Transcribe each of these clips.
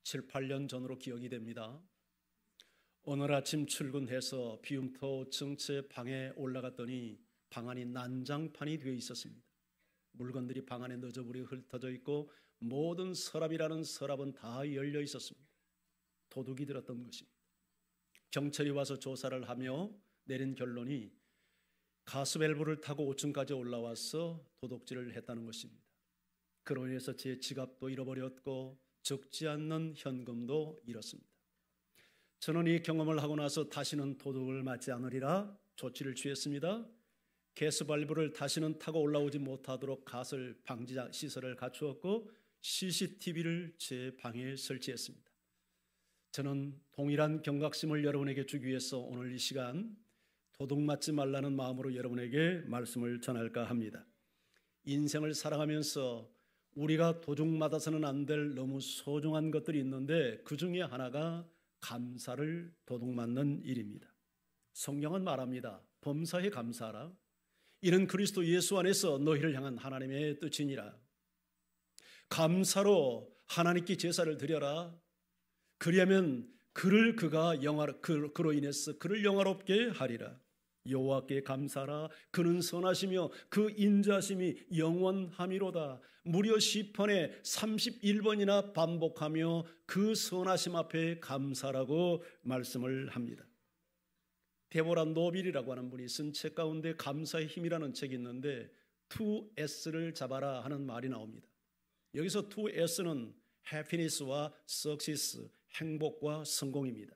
7, 8년 전으로 기억이 됩니다. 오늘 아침 출근해서 비움터층 제 방에 올라갔더니 방 안이 난장판이 되어 있었습니다. 물건들이 방 안에 너저분히 흩어져 있고 모든 서랍이라는 서랍은 다 열려 있었습니다. 도둑이 들었던 것입니다. 경찰이 와서 조사를 하며 내린 결론이 가스밸브를 타고 5층까지 올라와서 도둑질을 했다는 것입니다. 그로 인해서 제 지갑도 잃어버렸고 적지 않는 현금도 잃었습니다. 저는 이 경험을 하고 나서 다시는 도둑을 맞지 않으리라 조치를 취했습니다. 가스밸브를 다시는 타고 올라오지 못하도록 가설 방지 시설을 갖추었고 CCTV를 제 방에 설치했습니다. 저는 동일한 경각심을 여러분에게 주기 위해서 오늘 이 시간 도둑 맞지 말라는 마음으로 여러분에게 말씀을 전할까 합니다. 인생을 살아가면서 우리가 도둑 맞아서는 안 될 너무 소중한 것들이 있는데 그 중에 하나가 감사를 도둑 맞는 일입니다. 성경은 말합니다. 범사에 감사하라. 이는 그리스도 예수 안에서 너희를 향한 하나님의 뜻이니라. 감사로 하나님께 제사를 드려라. 그리하면 그로 인해서 그를 영화롭게 하리라. 여호와께 감사하라. 그는 선하시며 그 인자심이 영원함이로다. 무려 시편에 31번이나 반복하며 그 선하심 앞에 감사라고 말씀을 합니다. 데보라 노빌이라고 하는 분이 쓴 책 가운데 감사의 힘이라는 책이 있는데 2S를 잡아라 하는 말이 나옵니다. 여기서 2S는 happiness와 success, 행복과 성공입니다.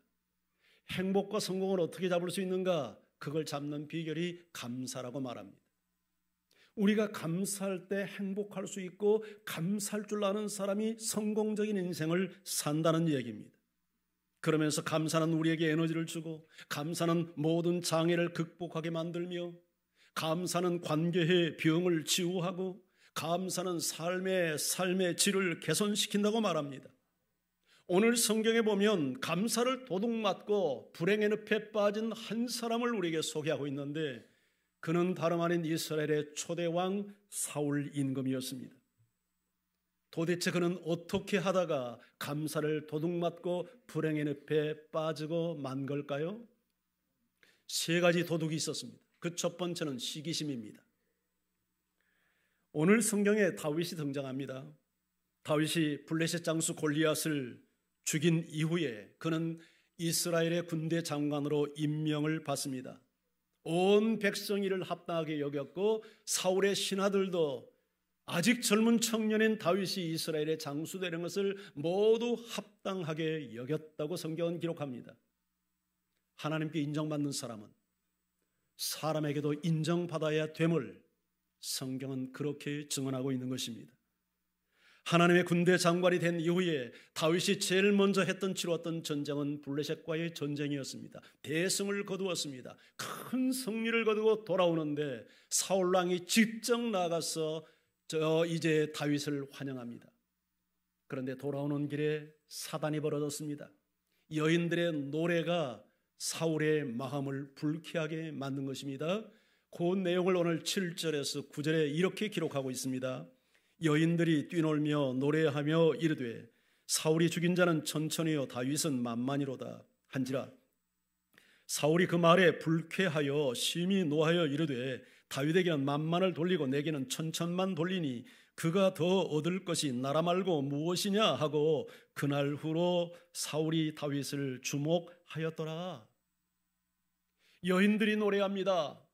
행복과 성공을 어떻게 잡을 수 있는가? 그걸 잡는 비결이 감사라고 말합니다. 우리가 감사할 때 행복할 수 있고 감사할 줄 아는 사람이 성공적인 인생을 산다는 얘기입니다. 그러면서 감사는 우리에게 에너지를 주고 감사는 모든 장애를 극복하게 만들며 감사는 관계의 병을 치유하고 감사는 삶의 질을 개선시킨다고 말합니다. 오늘 성경에 보면 감사를 도둑맞고 불행의 늪에 빠진 한 사람을 우리에게 소개하고 있는데 그는 다름 아닌 이스라엘의 초대왕 사울 임금이었습니다. 도대체 그는 어떻게 하다가 감사를 도둑맞고 불행의 늪에 빠지고 만 걸까요? 3가지 도둑이 있었습니다. 그 첫 번째는 시기심입니다. 오늘 성경에 다윗이 등장합니다. 다윗이 블레셋 장수 골리앗을 죽인 이후에 그는 이스라엘의 군대 장관으로 임명을 받습니다. 온 백성이 이를 합당하게 여겼고 사울의 신하들도 아직 젊은 청년인 다윗이 이스라엘의 장수되는 것을 모두 합당하게 여겼다고 성경은 기록합니다. 하나님께 인정받는 사람은 사람에게도 인정받아야 됨을 성경은 그렇게 증언하고 있는 것입니다. 하나님의 군대 장관이 된 이후에 다윗이 제일 먼저 치루었던 전쟁은 블레셋과의 전쟁이었습니다. 대승을 거두었습니다. 큰 승리를 거두고 돌아오는데 사울 왕이 직접 나가서 이제 다윗을 환영합니다. 그런데 돌아오는 길에 사단이 벌어졌습니다. 여인들의 노래가 사울의 마음을 불쾌하게 만든 것입니다. 그 내용을 오늘 7절에서 9절에 이렇게 기록하고 있습니다. 여인들이 뛰놀며 노래하며 이르되 사울이 죽인 자는 천천히요 다윗은 만만이로다 한지라. 사울이 그 말에 불쾌하여 심히 노하여 이르되 다윗에게는 만만을 돌리고 내게는 천천만 돌리니 그가 더 얻을 것이 나라 말고 무엇이냐 하고 그날 후로 사울이 다윗을 주목하였더라. 여인들이 노래합니다.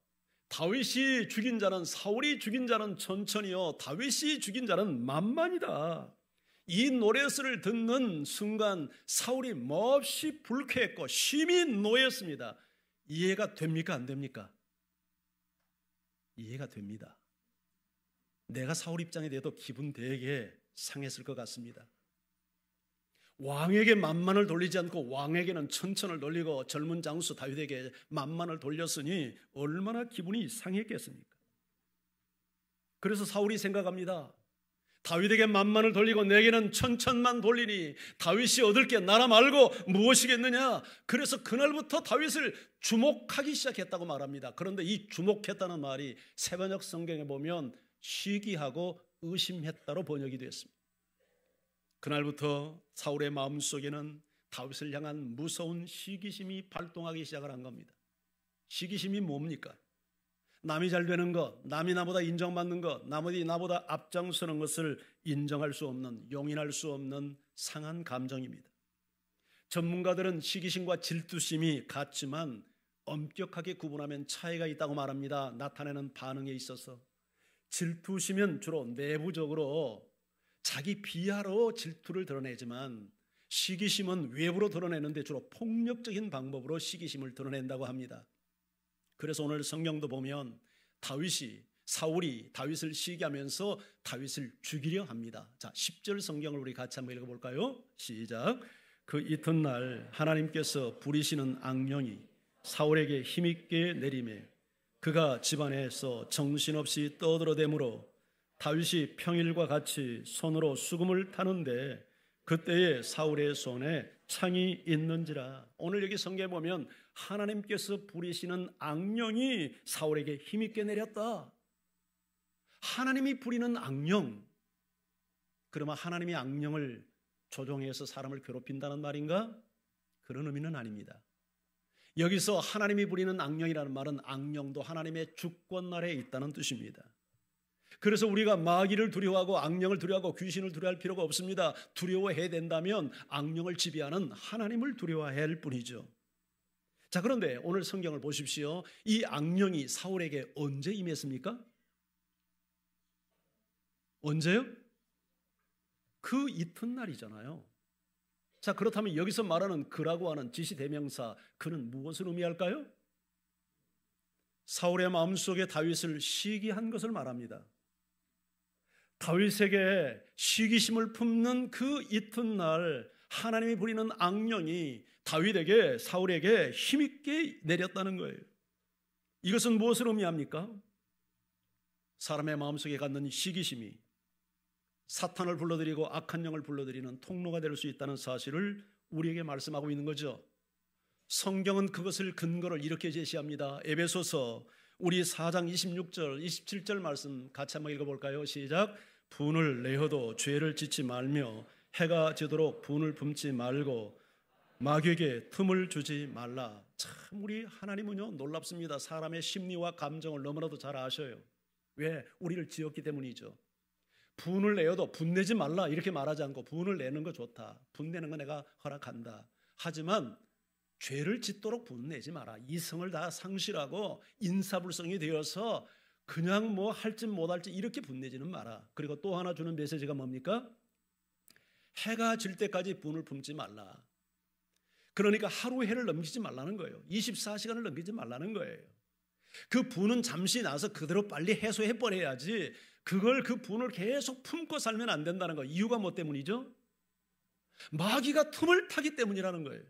다윗이 죽인 자는 사울이 죽인 자는 천천히요 다윗이 죽인 자는 만만이다. 이 노래소리를 듣는 순간 사울이 몹시 불쾌했고 심히 노했습니다. 이해가 됩니까? 안 됩니까? 이해가 됩니다. 내가 사울 입장에 대해도 기분 되게 상했을 것 같습니다. 왕에게 만만을 돌리지 않고 왕에게는 천천을 돌리고 젊은 장수 다윗에게 만만을 돌렸으니 얼마나 기분이 상했겠습니까? 그래서 사울이 생각합니다. 다윗에게 만만을 돌리고 내게는 천천만 돌리니 다윗이 얻을 게 나라 말고 무엇이겠느냐. 그래서 그날부터 다윗을 주목하기 시작했다고 말합니다. 그런데 이 주목했다는 말이 세번역 성경에 보면 시기하고 의심했다로 번역이 됐습니다. 그날부터 사울의 마음속에는 다윗을 향한 무서운 시기심이 발동하기 시작을 한 겁니다. 시기심이 뭡니까? 남이 잘 되는 것, 남이 나보다 인정받는 것, 남이 나보다 앞장서는 것을 인정할 수 없는, 용인할 수 없는 상한 감정입니다. 전문가들은 시기심과 질투심이 같지만 엄격하게 구분하면 차이가 있다고 말합니다. 나타내는 반응에 있어서. 질투심은 주로 내부적으로 자기 비하로 질투를 드러내지만 시기심은 외부로 드러내는데 주로 폭력적인 방법으로 시기심을 드러낸다고 합니다. 그래서 오늘 성경도 보면 사울이 다윗을 시기하면서 다윗을 죽이려 합니다. 자, 10절 성경을 우리 같이 한번 읽어볼까요? 시작. 그 이튿날 하나님께서 부리시는 악령이 사울에게 힘있게 내리매 그가 집안에서 정신없이 떠들어대므로 다윗이 평일과 같이 손으로 수금을 타는데 그때에 사울의 손에 창이 있는지라. 오늘 여기 성경에 보면 하나님께서 부리시는 악령이 사울에게 힘있게 내렸다. 하나님이 부리는 악령. 그러면 하나님이 악령을 조종해서 사람을 괴롭힌다는 말인가? 그런 의미는 아닙니다. 여기서 하나님이 부리는 악령이라는 말은 악령도 하나님의 주권 아래에 있다는 뜻입니다. 그래서 우리가 마귀를 두려워하고 악령을 두려워하고 귀신을 두려워할 필요가 없습니다. 두려워해야 된다면 악령을 지배하는 하나님을 두려워해야 할 뿐이죠. 자, 그런데 오늘 성경을 보십시오. 이 악령이 사울에게 언제 임했습니까? 언제요? 그 이튿날이잖아요. 자, 그렇다면 여기서 말하는 그라고 하는 지시대명사, 그는 무엇을 의미할까요? 사울의 마음속에 다윗을 시기한 것을 말합니다. 다윗에게 시기심을 품는 그 이튿날 하나님이 부리는 악령이 다윗에게, 사울에게 힘있게 내렸다는 거예요. 이것은 무엇을 의미합니까? 사람의 마음속에 갖는 시기심이 사탄을 불러들이고 악한 영을 불러들이는 통로가 될 수 있다는 사실을 우리에게 말씀하고 있는 거죠. 성경은 그것을 근거를 이렇게 제시합니다. 에베소서 우리 4장 26절 27절 말씀 같이 한번 읽어볼까요? 시작. 분을 내어도 죄를 짓지 말며 해가 지도록 분을 품지 말고 마귀에게 틈을 주지 말라. 참 우리 하나님은요 놀랍습니다. 사람의 심리와 감정을 너무나도 잘 아셔요. 왜? 우리를 지었기 때문이죠. 분을 내어도 분내지 말라 이렇게 말하지 않고 분을 내는 거 좋다. 분내는 거 내가 허락한다. 하지만 죄를 짓도록 분내지 마라. 이성을 다 상실하고 인사불성이 되어서 그냥 뭐 할지 못할지 이렇게 분내지는 마라. 그리고 또 하나 주는 메시지가 뭡니까? 해가 질 때까지 분을 품지 말라. 그러니까 하루 해를 넘기지 말라는 거예요. 24시간을 넘기지 말라는 거예요. 그 분은 잠시 나서 그대로 빨리 해소해버려야지 그걸 그 분을 계속 품고 살면 안 된다는 거예요. 이유가 뭐 때문이죠? 마귀가 틈을 타기 때문이라는 거예요.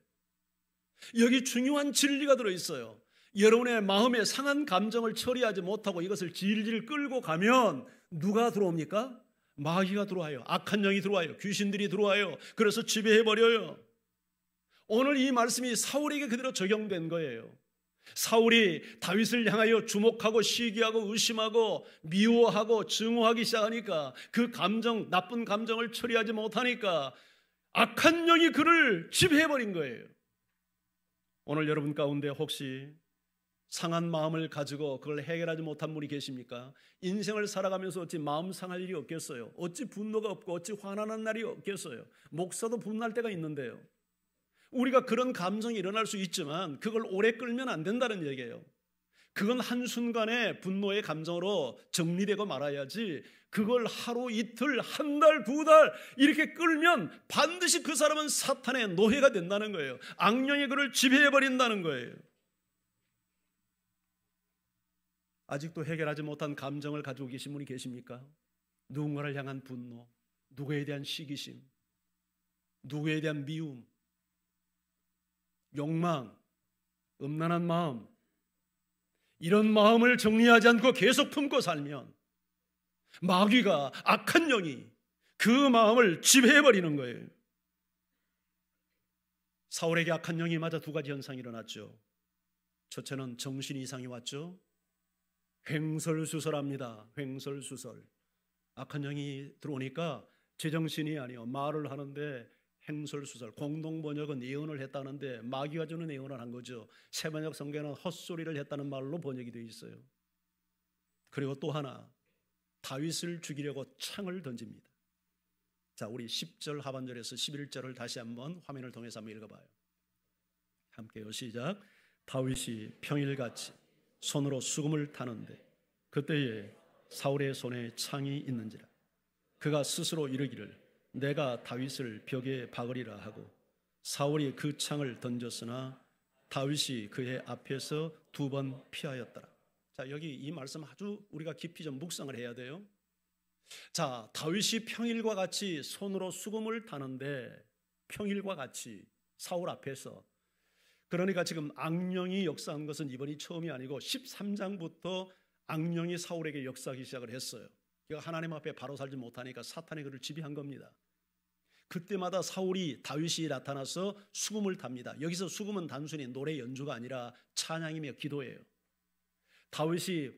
여기 중요한 진리가 들어있어요. 여러분의 마음에 상한 감정을 처리하지 못하고 이것을 질질 끌고 가면 누가 들어옵니까? 마귀가 들어와요. 악한 영이 들어와요. 귀신들이 들어와요. 그래서 지배해버려요. 오늘 이 말씀이 사울에게 그대로 적용된 거예요. 사울이 다윗을 향하여 주목하고 시기하고 의심하고 미워하고 증오하기 시작하니까 그 감정, 나쁜 감정을 처리하지 못하니까 악한 영이 그를 지배해버린 거예요. 오늘 여러분 가운데 혹시 상한 마음을 가지고 그걸 해결하지 못한 분이 계십니까? 인생을 살아가면서 어찌 마음 상할 일이 없겠어요? 어찌 분노가 없고 어찌 화나는 날이 없겠어요? 목사도 분날 때가 있는데요. 우리가 그런 감정이 일어날 수 있지만 그걸 오래 끌면 안 된다는 얘기예요. 그건 한순간에 분노의 감정으로 정리되고 말아야지 그걸 하루 이틀 한 달 두 달 이렇게 끌면 반드시 그 사람은 사탄의 노예가 된다는 거예요. 악령이 그를 지배해버린다는 거예요. 아직도 해결하지 못한 감정을 가지고 계신 분이 계십니까? 누군가를 향한 분노, 누구에 대한 시기심, 누구에 대한 미움, 욕망, 음란한 마음, 이런 마음을 정리하지 않고 계속 품고 살면 마귀가, 악한 영이 그 마음을 지배해버리는 거예요. 사울에게 악한 영이 맞아 두 가지 현상이 일어났죠. 첫째는 정신 이상이 왔죠. 횡설수설합니다. 횡설수설. 악한 영이 들어오니까 제정신이 아니요 말을 하는데 행설수설, 공동번역은 예언을 했다는데 마귀가 주는 예언을 한 거죠. 세번역 성경은 헛소리를 했다는 말로 번역이 되어 있어요. 그리고 또 하나, 다윗을 죽이려고 창을 던집니다. 자, 우리 10절 하반절에서 11절을 다시 한번 화면을 통해서 한번 읽어봐요. 함께요. 시작. 다윗이 평일같이 손으로 수금을 타는데 그때에 사울의 손에 창이 있는지라. 그가 스스로 이르기를 내가 다윗을 벽에 박으리라 하고 사울이 그 창을 던졌으나 다윗이 그의 앞에서 2번 피하였더라. 자, 여기 이 말씀 아주 우리가 깊이 좀 묵상을 해야 돼요. 자, 다윗이 평일과 같이 손으로 수금을 타는데 평일과 같이 사울 앞에서, 그러니까 지금 악령이 역사한 것은 이번이 처음이 아니고 13장부터 악령이 사울에게 역사하기 시작을 했어요. 그가 하나님 앞에 바로 살지 못하니까 사탄이 그를 지배한 겁니다. 그때마다 사울이 다윗이 나타나서 수금을 탑니다. 여기서 수금은 단순히 노래 연주가 아니라 찬양이며 기도예요. 다윗이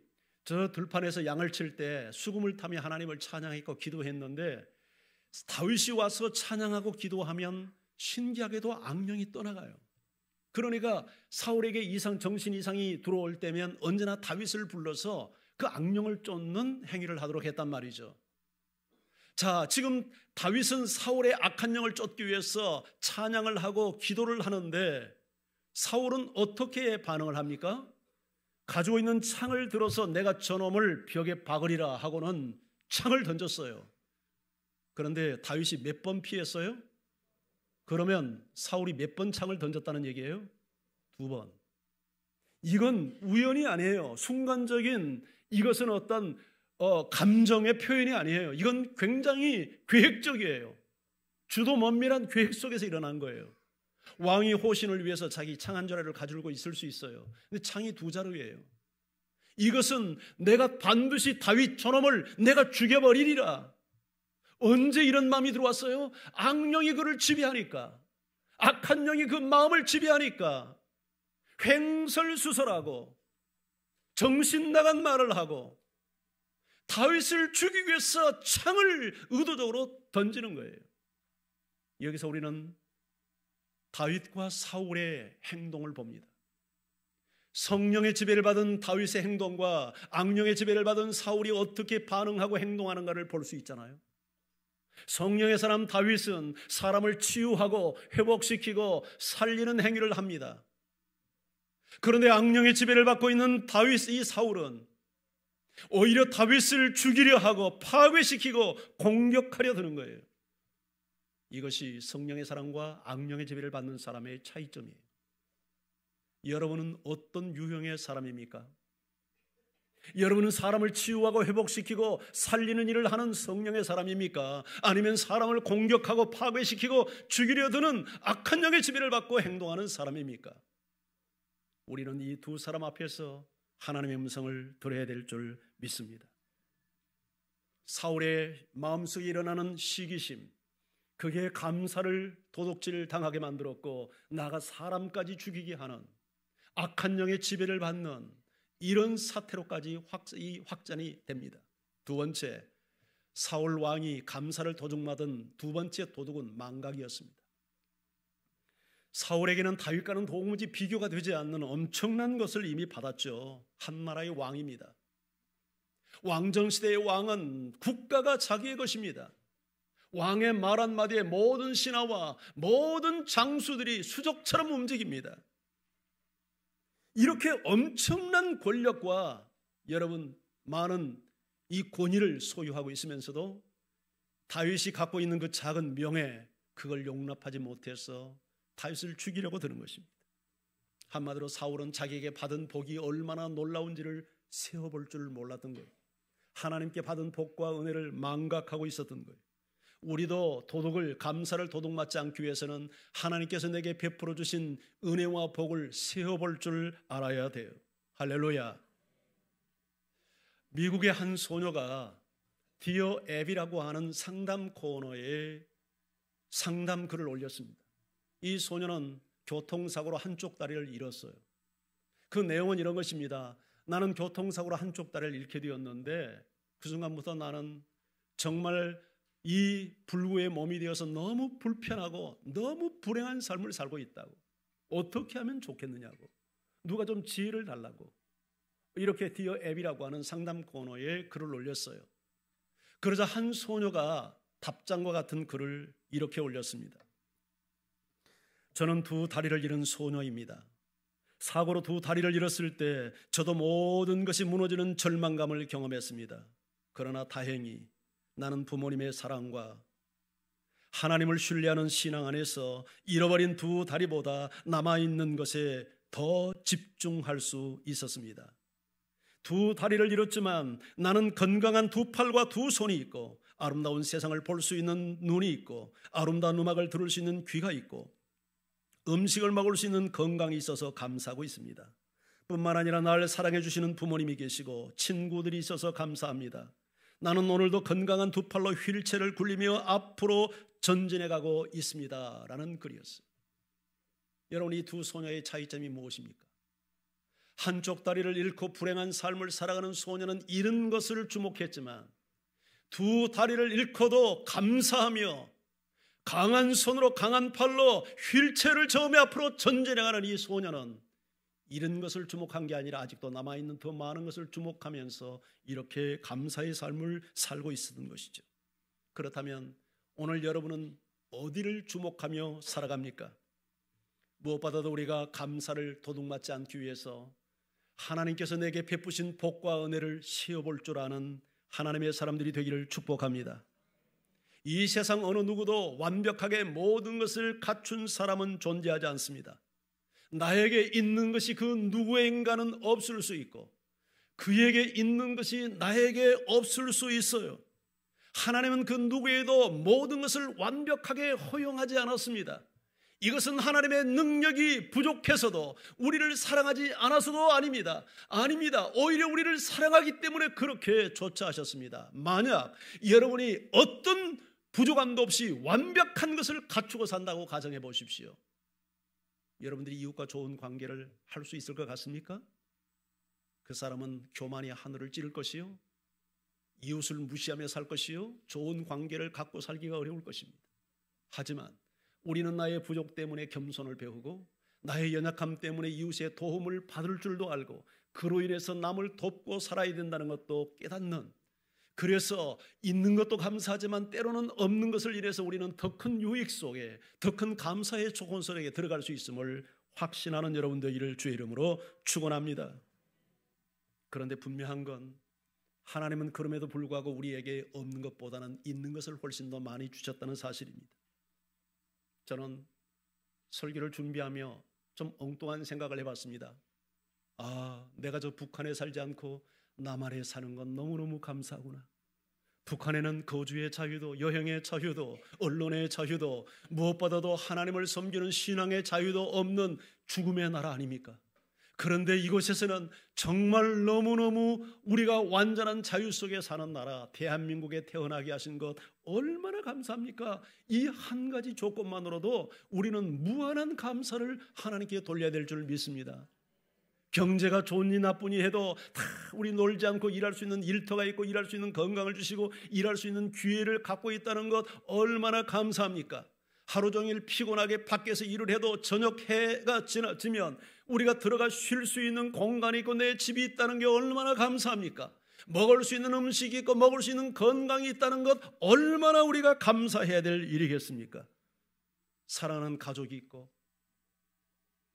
저 들판에서 양을 칠 때 수금을 타며 하나님을 찬양했고 기도했는데 다윗이 와서 찬양하고 기도하면 신기하게도 악령이 떠나가요. 그러니까 사울에게 정신 이상이 들어올 때면 언제나 다윗을 불러서 그 악령을 쫓는 행위를 하도록 했단 말이죠. 자, 지금 다윗은 사울의 악한 영을 쫓기 위해서 찬양을 하고 기도를 하는데 사울은 어떻게 반응을 합니까? 가지고 있는 창을 들어서 내가 저놈을 벽에 박으리라 하고는 창을 던졌어요. 그런데 다윗이 몇 번 피했어요? 그러면 사울이 몇 번 창을 던졌다는 얘기예요? 2번. 이건 우연이 아니에요. 순간적인 이것은 어떤 감정의 표현이 아니에요. 이건 굉장히 계획적이에요. 주도 면밀한 계획 속에서 일어난 거예요. 왕이 호신을 위해서 자기 창 한 자루를 가지고 있을 수 있어요. 근데 창이 2자루예요. 이것은 내가 반드시 다윗 저놈을 내가 죽여버리리라. 언제 이런 마음이 들어왔어요? 악령이 그를 지배하니까, 악한 영이 그 마음을 지배하니까 횡설수설하고 정신 나간 말을 하고 다윗을 죽이기 위해서 창을 의도적으로 던지는 거예요. 여기서 우리는 다윗과 사울의 행동을 봅니다. 성령의 지배를 받은 다윗의 행동과 악령의 지배를 받은 사울이 어떻게 반응하고 행동하는가를 볼 수 있잖아요. 성령의 사람 다윗은 사람을 치유하고 회복시키고 살리는 행위를 합니다. 그런데 악령의 지배를 받고 있는 다윗, 이 사울은 오히려 다윗을 죽이려 하고 파괴시키고 공격하려 드는 거예요. 이것이 성령의 사람과 악령의 지배를 받는 사람의 차이점이에요. 여러분은 어떤 유형의 사람입니까? 여러분은 사람을 치유하고 회복시키고 살리는 일을 하는 성령의 사람입니까? 아니면 사람을 공격하고 파괴시키고 죽이려 드는 악한 영의 지배를 받고 행동하는 사람입니까? 우리는 이 2사람 앞에서 하나님의 음성을 들어야 될 줄 믿습니다. 사울의 마음속에 일어나는 시기심, 그게 감사를 도둑질 당하게 만들었고 나아가 사람까지 죽이게 하는 악한 영의 지배를 받는 이런 사태로까지 확전이 됩니다. 2번째, 사울 왕이 감사를 도둑맞은 2번째 도둑은 망각이었습니다. 사울에게는 다윗과는 도무지 비교가 되지 않는 엄청난 것을 이미 받았죠. 한 나라의 왕입니다. 왕정시대의 왕은 국가가 자기의 것입니다. 왕의 말 한마디에 모든 신하와 모든 장수들이 수족처럼 움직입니다. 이렇게 엄청난 권력과 여러분 많은 이 권위를 소유하고 있으면서도 다윗이 갖고 있는 그 작은 명예, 그걸 용납하지 못해서 다윗을 죽이려고 드는 것입니다. 한마디로 사울은 자기에게 받은 복이 얼마나 놀라운지를 세어볼 줄 몰랐던 거예요. 하나님께 받은 복과 은혜를 망각하고 있었던 거예요. 우리도 도둑을, 감사를 도둑맞지 않기 위해서는 하나님께서 내게 베풀어 주신 은혜와 복을 세어볼 줄 알아야 돼요. 할렐루야. 미국의 한 소녀가 디어 앱이라고 하는 상담 코너에 상담 글을 올렸습니다. 이 소녀는 교통사고로 한쪽 다리를 잃었어요. 그 내용은 이런 것입니다. 나는 교통사고로 한쪽 다리를 잃게 되었는데 그 순간부터 나는 정말 이 불구의 몸이 되어서 너무 불편하고 너무 불행한 삶을 살고 있다고. 어떻게 하면 좋겠느냐고. 누가 좀 지혜를 달라고. 이렇게 디어 앱이라고 하는 상담 코너에 글을 올렸어요. 그러자 한 소녀가 답장과 같은 글을 이렇게 올렸습니다. 저는 두 다리를 잃은 소녀입니다. 사고로 두 다리를 잃었을 때 저도 모든 것이 무너지는 절망감을 경험했습니다. 그러나 다행히 나는 부모님의 사랑과 하나님을 신뢰하는 신앙 안에서 잃어버린 두 다리보다 남아있는 것에 더 집중할 수 있었습니다. 두 다리를 잃었지만 나는 건강한 두 팔과 두 손이 있고 아름다운 세상을 볼 수 있는 눈이 있고 아름다운 음악을 들을 수 있는 귀가 있고 음식을 먹을 수 있는 건강이 있어서 감사하고 있습니다. 뿐만 아니라 나를 사랑해 주시는 부모님이 계시고 친구들이 있어서 감사합니다. 나는 오늘도 건강한 두 팔로 휠체어를 굴리며 앞으로 전진해 가고 있습니다. 라는 글이었어요. 여러분, 이 두 소녀의 차이점이 무엇입니까? 한쪽 다리를 잃고 불행한 삶을 살아가는 소녀는 잃은 것을 주목했지만 두 다리를 잃고도 감사하며 강한 손으로 강한 팔로 휠체어를 저으며 앞으로 전진해가는 이 소녀는 잃은 것을 주목한 게 아니라 아직도 남아있는 더 많은 것을 주목하면서 이렇게 감사의 삶을 살고 있었던 것이죠. 그렇다면 오늘 여러분은 어디를 주목하며 살아갑니까? 무엇보다도 우리가 감사를 도둑맞지 않기 위해서 하나님께서 내게 베푸신 복과 은혜를 세어볼 줄 아는 하나님의 사람들이 되기를 축복합니다. 이 세상 어느 누구도 완벽하게 모든 것을 갖춘 사람은 존재하지 않습니다. 나에게 있는 것이 그 누구인가는 없을 수 있고 그에게 있는 것이 나에게 없을 수 있어요. 하나님은 그 누구에도 모든 것을 완벽하게 허용하지 않았습니다. 이것은 하나님의 능력이 부족해서도 우리를 사랑하지 않아서도 아닙니다. 오히려 우리를 사랑하기 때문에 그렇게 조차하셨습니다. 만약 여러분이 어떤 부족함도 없이 완벽한 것을 갖추고 산다고 가정해 보십시오. 여러분들이 이웃과 좋은 관계를 할 수 있을 것 같습니까? 그 사람은 교만이 하늘을 찌를 것이요, 이웃을 무시하며 살 것이요, 좋은 관계를 갖고 살기가 어려울 것입니다. 하지만 우리는 나의 부족 때문에 겸손을 배우고 나의 연약함 때문에 이웃의 도움을 받을 줄도 알고 그로 인해서 남을 돕고 살아야 된다는 것도 깨닫는, 그래서 있는 것도 감사하지만 때로는 없는 것을 인해서 우리는 더 큰 유익 속에, 더 큰 감사의 조건 속에 들어갈 수 있음을 확신하는 여러분들을 주의 이름으로 축원합니다. 그런데 분명한 건 하나님은 그럼에도 불구하고 우리에게 없는 것보다는 있는 것을 훨씬 더 많이 주셨다는 사실입니다. 저는 설교를 준비하며 좀 엉뚱한 생각을 해봤습니다. 내가 저 북한에 살지 않고 남한에 사는 건 너무너무 감사하구나. 북한에는 거주의 자유도, 여행의 자유도, 언론의 자유도, 무엇보다도 하나님을 섬기는 신앙의 자유도 없는 죽음의 나라 아닙니까? 그런데 이곳에서는 정말 너무너무 우리가 완전한 자유 속에 사는 나라, 대한민국에 태어나게 하신 것 얼마나 감사합니까? 이 한 가지 조건만으로도 우리는 무한한 감사를 하나님께 돌려야 될 줄 믿습니다. 경제가 좋으니 나쁘니 해도 다 우리 놀지 않고 일할 수 있는 일터가 있고 일할 수 있는 건강을 주시고 일할 수 있는 기회를 갖고 있다는 것 얼마나 감사합니까? 하루 종일 피곤하게 밖에서 일을 해도 저녁 해가 지면 우리가 들어가 쉴 수 있는 공간이 있고 내 집이 있다는 게 얼마나 감사합니까? 먹을 수 있는 음식이 있고 먹을 수 있는 건강이 있다는 것 얼마나 우리가 감사해야 될 일이겠습니까? 사랑하는 가족이 있고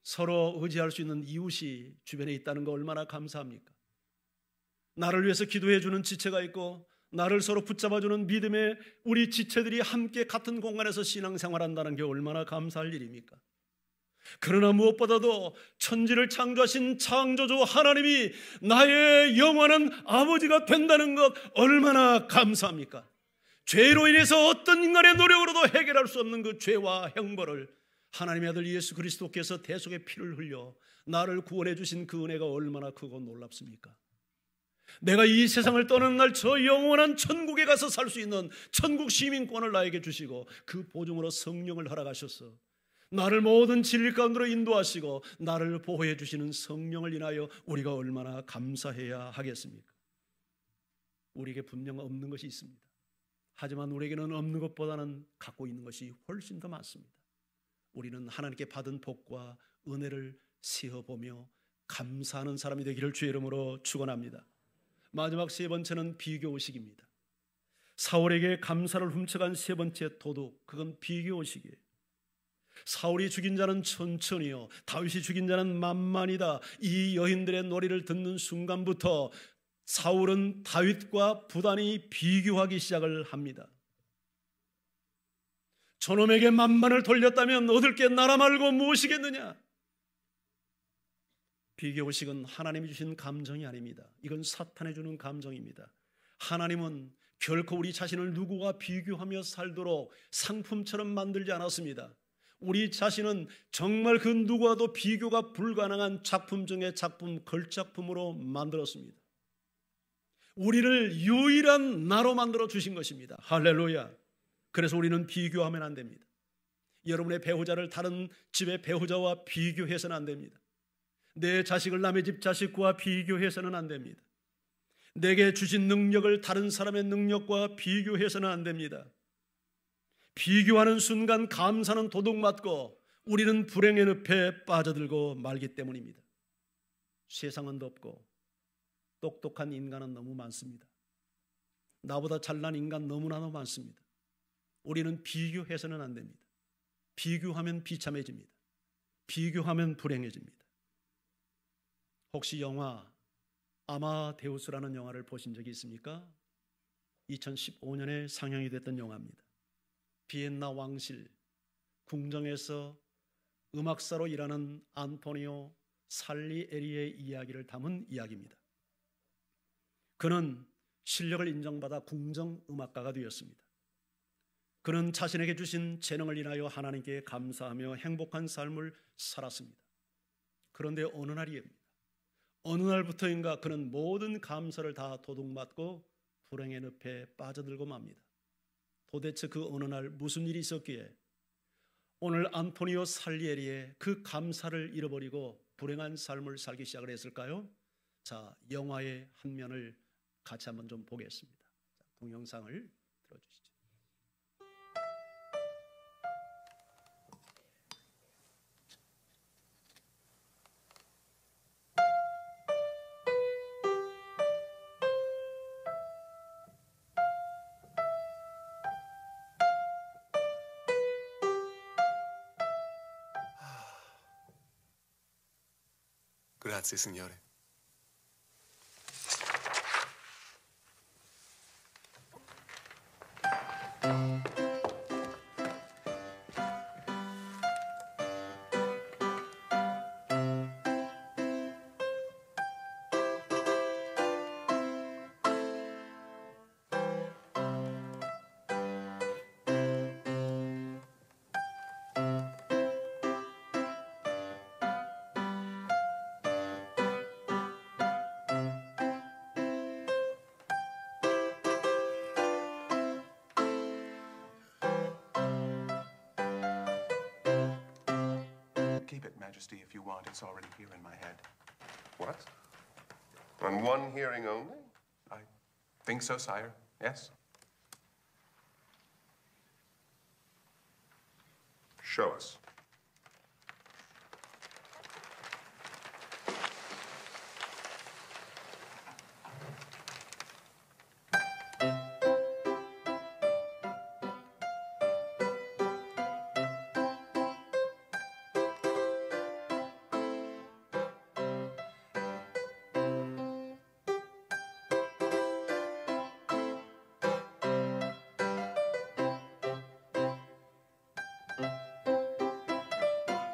서로 의지할 수 있는 이웃이 주변에 있다는 거 얼마나 감사합니까? 나를 위해서 기도해 주는 지체가 있고 나를 서로 붙잡아주는 믿음의 우리 지체들이 함께 같은 공간에서 신앙생활한다는 게 얼마나 감사할 일입니까? 그러나 무엇보다도 천지를 창조하신 창조주 하나님이 나의 영원한 아버지가 된다는 것 얼마나 감사합니까? 죄로 인해서 어떤 인간의 노력으로도 해결할 수 없는 그 죄와 형벌을 하나님의 아들 예수 그리스도께서 대속의 피를 흘려 나를 구원해 주신 그 은혜가 얼마나 크고 놀랍습니까? 내가 이 세상을 떠나는 날 저 영원한 천국에 가서 살 수 있는 천국 시민권을 나에게 주시고 그 보증으로 성령을 허락하셔서 나를 모든 진리 가운데로 인도하시고 나를 보호해 주시는 성령을 인하여 우리가 얼마나 감사해야 하겠습니까? 우리에게 분명 없는 것이 있습니다. 하지만 우리에게는 없는 것보다는 갖고 있는 것이 훨씬 더 많습니다. 우리는 하나님께 받은 복과 은혜를 세어보며 감사하는 사람이 되기를 주의 이름으로 축원합니다. 마지막 세 번째는 비교의식입니다. 사울에게 감사를 훔쳐간 세 번째 도둑, 그건 비교의식이에요. 사울이 죽인 자는 천천히요, 다윗이 죽인 자는 만만이다. 이 여인들의 노래를 듣는 순간부터 사울은 다윗과 부단히 비교하기 시작을 합니다. 저놈에게 만만을 돌렸다면 얻을 게 나라 말고 무엇이겠느냐. 비교의식은 하나님이 주신 감정이 아닙니다. 이건 사탄이 주는 감정입니다. 하나님은 결코 우리 자신을 누구와 비교하며 살도록 상품처럼 만들지 않았습니다. 우리 자신은 정말 그 누구와도 비교가 불가능한 작품 중에 작품, 걸작품으로 만들었습니다. 우리를 유일한 나로 만들어 주신 것입니다. 할렐루야. 그래서 우리는 비교하면 안 됩니다. 여러분의 배우자를 다른 집의 배우자와 비교해서는 안 됩니다. 내 자식을 남의 집 자식과 비교해서는 안 됩니다. 내게 주신 능력을 다른 사람의 능력과 비교해서는 안 됩니다. 비교하는 순간 감사는 도둑맞고 우리는 불행의 늪에 빠져들고 말기 때문입니다. 세상은 덥고 똑똑한 인간은 너무 많습니다. 나보다 잘난 인간 너무나도 많습니다. 우리는 비교해서는 안 됩니다. 비교하면 비참해집니다. 비교하면 불행해집니다. 혹시 영화 아마데우스라는 영화를 보신 적이 있습니까? 2015년에 상영이 됐던 영화입니다. 비엔나 왕실 궁정에서 음악사로 일하는 안토니오 살리에리의 이야기를 담은 이야기입니다. 그는 실력을 인정받아 궁정 음악가가 되었습니다. 그는 자신에게 주신 재능을 인하여 하나님께 감사하며 행복한 삶을 살았습니다. 그런데 어느 날부터인가 그는 모든 감사를 다 도둑맞고 불행의 늪에 빠져들고 맙니다. 도대체 그 어느 날 무슨 일이 있었기에 오늘 안토니오 살리에리의 그 감사를 잃어버리고 불행한 삶을 살기 시작을 했을까요? 자, 영화의 한 면을 같이 한번 좀 보겠습니다. 자, 동영상을 들어주시죠. Grazie, signore. Keep it, Majesty, if you want. It's already here in my head. What? On one hearing only? I think so, sire. Yes. Show us.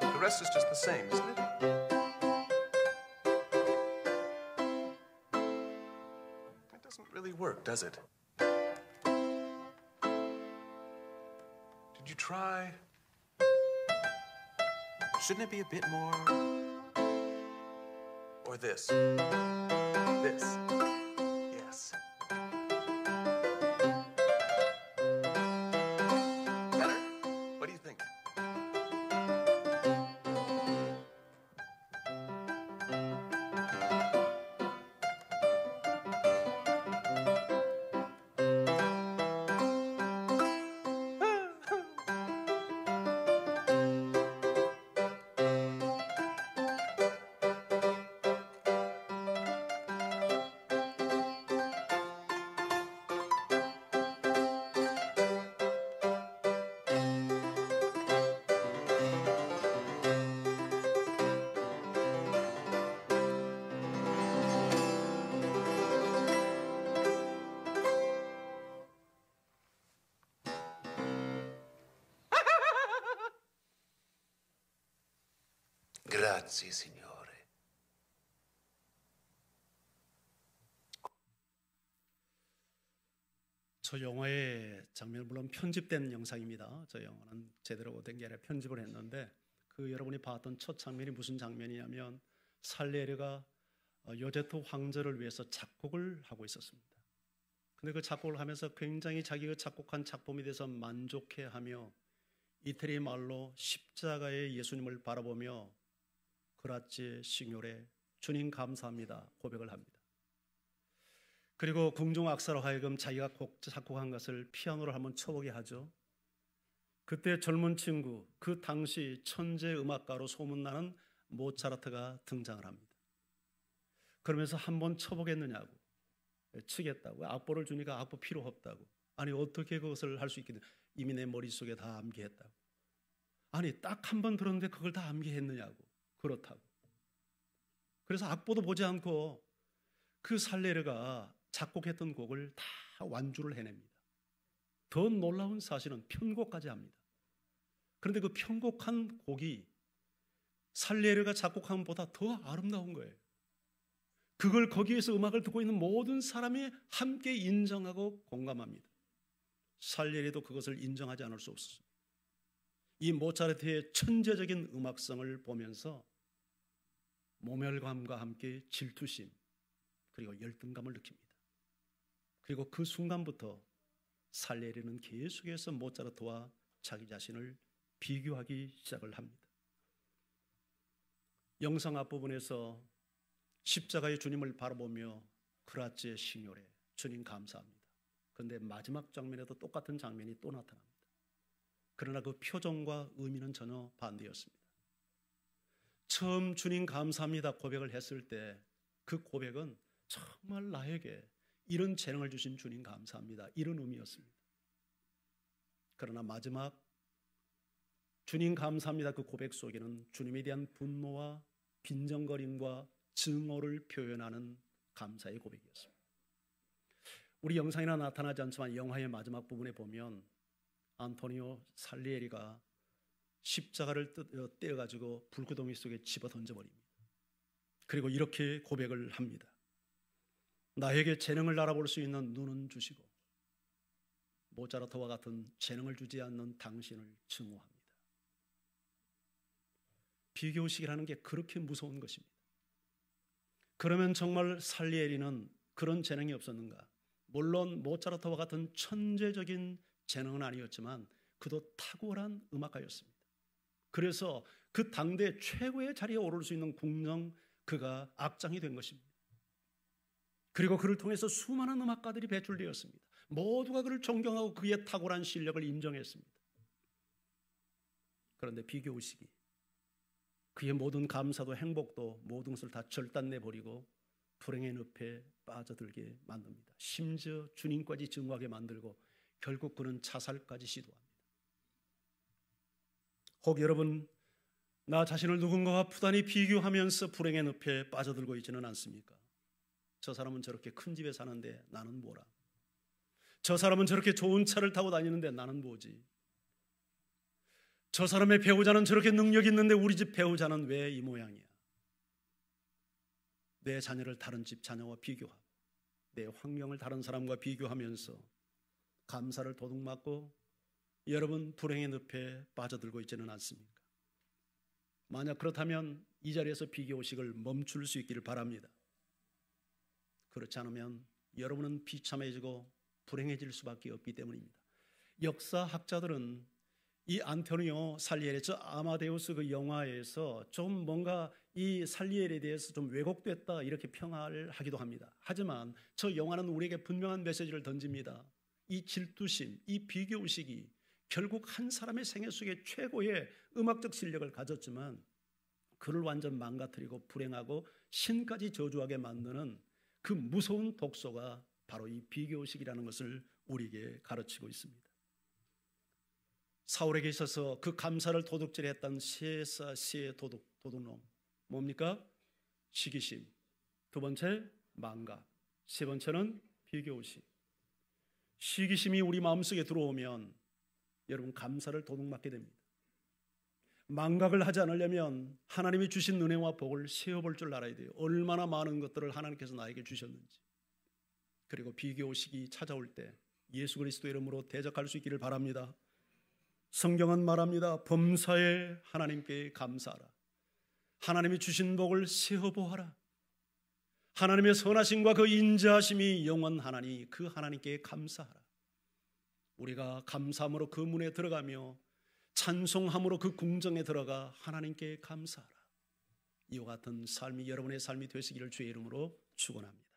The rest is just the same, isn't it? It doesn't really work, does it? Did you try? Shouldn't it be a bit more? Or this? This? Yes. Better? What do you think? Grazie, Signore. 저 영화의 장면 물론 편집된 영상입니다. 저 영화는 제대로 된 게 아니라 편집을 했는데 그 여러분이 봤던 첫 장면이 무슨 장면이냐면 살리에리가 요제프 황제를 위해서 작곡을 하고 있었습니다. 근데 그 작곡을 하면서 굉장히 자기가 작곡한 작품에 대해서 만족해하며 이태리 말로 십자가의 예수님을 바라보며 그라치에 시뇰레 주님 감사합니다 고백을 합니다. 그리고 궁중 악사로 하여금 자기가 작곡한 것을 피아노를 한번 쳐보게 하죠. 그때 젊은 친구, 그 당시 천재 음악가로 소문나는 모차르트가 등장을 합니다. 그러면서 한번 쳐보겠느냐고, 치겠다고, 악보를 주니까 악보 필요 없다고. 아니 어떻게 그것을 할 수 있겠냐, 이미 내 머릿속에 다 암기했다고. 아니 딱 한 번 들었는데 그걸 다 암기했느냐고. 그렇다고. 그래서 악보도 보지 않고 그 살레르가 작곡했던 곡을 다 완주를 해냅니다. 더 놀라운 사실은 편곡까지 합니다. 그런데 그 편곡한 곡이 살레르가 작곡한 것보다 더 아름다운 거예요. 그걸 거기에서 음악을 듣고 있는 모든 사람이 함께 인정하고 공감합니다. 살레르도 그것을 인정하지 않을 수 없었습니다. 이 모차르트의 천재적인 음악성을 보면서 모멸감과 함께 질투심 그리고 열등감을 느낍니다. 그리고 그 순간부터 살레리는 계속해서 모차르트와 자기 자신을 비교하기 시작을 합니다. 영상 앞부분에서 십자가의 주님을 바라보며 그라치에 시뇰레 주님 감사합니다. 그런데 마지막 장면에도 똑같은 장면이 또 나타납니다. 그러나 그 표정과 의미는 전혀 반대였습니다. 처음 주님 감사합니다 고백을 했을 때 그 고백은 정말 나에게 이런 재능을 주신 주님 감사합니다 이런 의미였습니다. 그러나 마지막 주님 감사합니다 그 고백 속에는 주님에 대한 분노와 빈정거림과 증오를 표현하는 감사의 고백이었습니다. 우리 영상에나 나타나지 않지만 영화의 마지막 부분에 보면 안토니오 살리에리가 십자가를 떼어가지고 불구덩이 속에 집어 던져버립니다. 그리고 이렇게 고백을 합니다. 나에게 재능을 알아볼 수 있는 눈은 주시고 모차르트와 같은 재능을 주지 않는 당신을 증오합니다. 비교의식이라는 게 그렇게 무서운 것입니다. 그러면 정말 살리에리는 그런 재능이 없었는가? 물론 모차르트와 같은 천재적인 재능은 아니었지만 그도 탁월한 음악가였습니다. 그래서 그 당대 최고의 자리에 오를 수 있는 궁정 그가 악장이 된 것입니다. 그리고 그를 통해서 수많은 음악가들이 배출되었습니다. 모두가 그를 존경하고 그의 탁월한 실력을 인정했습니다. 그런데 비교의식이 그의 모든 감사도 행복도 모든 것을 다 절단내버리고 불행의 늪에 빠져들게 만듭니다. 심지어 주님까지 증오하게 만들고 결국 그는 자살까지 시도합니다. 혹 여러분 나 자신을 누군가와 부단히 비교하면서 불행의 늪에 빠져들고 있지는 않습니까? 저 사람은 저렇게 큰 집에 사는데 나는 뭐라? 저 사람은 저렇게 좋은 차를 타고 다니는데 나는 뭐지? 저 사람의 배우자는 저렇게 능력이 있는데 우리 집 배우자는 왜 이 모양이야? 내 자녀를 다른 집 자녀와 비교하고 내 환경을 다른 사람과 비교하면서 감사를 도둑맞고 여러분 불행의 늪에 빠져들고 있지는 않습니까? 만약 그렇다면 이 자리에서 비교의식을 멈출 수 있기를 바랍니다. 그렇지 않으면 여러분은 비참해지고 불행해질 수밖에 없기 때문입니다. 역사학자들은 이 안토니오 살리에리, 저 아마데우스 그 영화에서 좀 뭔가 이 살리에리에 대해서 좀 왜곡됐다 이렇게 평가를 하기도 합니다. 하지만 저 영화는 우리에게 분명한 메시지를 던집니다. 이 질투심, 이 비교의식이 결국 한 사람의 생애 속에 최고의 음악적 실력을 가졌지만 그를 완전 망가뜨리고 불행하고 신까지 저주하게 만드는 그 무서운 독소가 바로 이 비교의식이라는 것을 우리에게 가르치고 있습니다. 사울에게 있어서 그 감사를 도둑질했던 시의 도둑놈 뭡니까? 시기심. 두 번째 망각. 세 번째는 비교의식. 시기심이 우리 마음속에 들어오면 여러분 감사를 도둑맞게 됩니다. 망각을 하지 않으려면 하나님이 주신 은혜와 복을 세어볼 줄 알아야 돼요. 얼마나 많은 것들을 하나님께서 나에게 주셨는지. 그리고 비교 시기 찾아올 때 예수 그리스도의 이름으로 대적할 수 있기를 바랍니다. 성경은 말합니다. 범사에 하나님께 감사하라. 하나님이 주신 복을 세어보아라. 하나님의 선하심과 그 인자하심이 영원하나니 그 하나님께 감사하라. 우리가 감사함으로 그 문에 들어가며 찬송함으로 그 궁정에 들어가 하나님께 감사하라. 이와 같은 삶이 여러분의 삶이 되시기를 주의 이름으로 축원합니다.